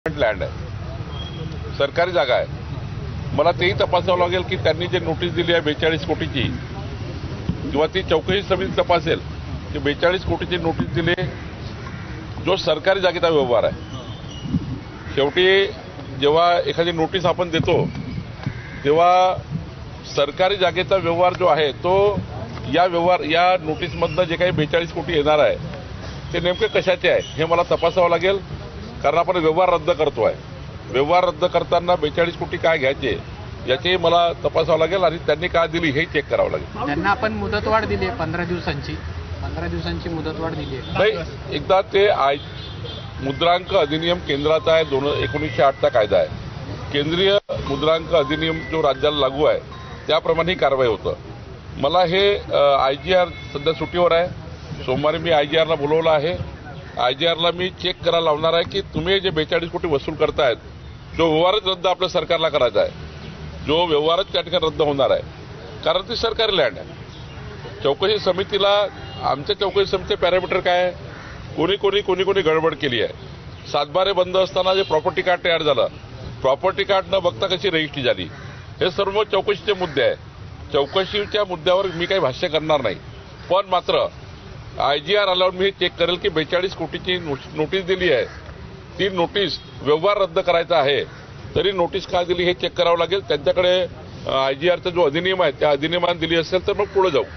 Land आहे, सरकारी जागा आहे। मला तेही तपासावं लागेल की त्यांनी जे नोटीस दिली आहे 42 कोटीची, किंवा ती चौकशी समिती तपासेल की 42 कोटीची नोटीस दिली, जो सरकारी जागेचा व्यवहार आहे। शेवटी जेव्हा एखादी नोटीस आपण देतो तेव्हा सरकारी जागेचा व्यवहार जो आहे तो या नोटीसमधनं जे काही 42 कोटी येणार आहे ते नेमके कशाचे आहे हे मला तपासावं लागेल, कारण आपण व्यवहार रद्द करतोय। व्यवहार रद्द करताना 42 कोटी काय घ्यायचे याचे मला तपासावं लागेल आणि त्यांनी काय दिली हे चेक करावं लागेल। त्यांना आपण मुदतवाढ दिली आहे 15 दिवसांची मुदतवाढ दिली आहे। नाही, एकदा ते मुद्रांक अधिनियम केंद्राचा आहे, 1908 चा कायदा आहे। केंद्रीय मुद्रांक अधिनियम जो राज्याला लागू आहे त्याप्रमाणे ही कारवाई होतं। मला हे IGR सध्या सुट्टीवर आहे, सोमवारी मी IGRला बोलवलं आहे। IGRला मी चेक करायला लावणार आहे की तुम्ही जे 42 कोटी वसूल करतायत, जो व्यवहारच रद्द आपल्या सरकारला करायचा आहे, जो व्यवहारच त्या ठिकाणी रद्द होणार आहे, कारण ती सरकारी लँड आहे। चौकशी समितीला आमच्या चौकशी समितीचे पॅरामीटर काय आहे, कोणी गडबड केली आहे। सातबारे बंद असताना जे प्रॉपर्टी कार्ड तयार झालं, प्रॉपर्टी कार्ड न बघता कशी रजिस्ट्री झाली, हे सर्व चौकशीचे मुद्दे आहे। चौकशीच्या मुद्द्यावर मी काही भाष्य करणार नाही, पण मात्र IGR आल्यावर मी हे चेक करेल की 42 कोटीची नोटीस दिली आहे, ती नोटीस व्यवहार रद्द करायचा आहे तरी नोटीस काय दिली हे चेक करावं लागेल। त्यांच्याकडे IGRचा जो अधिनियम आहे त्या अधिनियमाने दिली असेल तर मग पुढे जाऊ।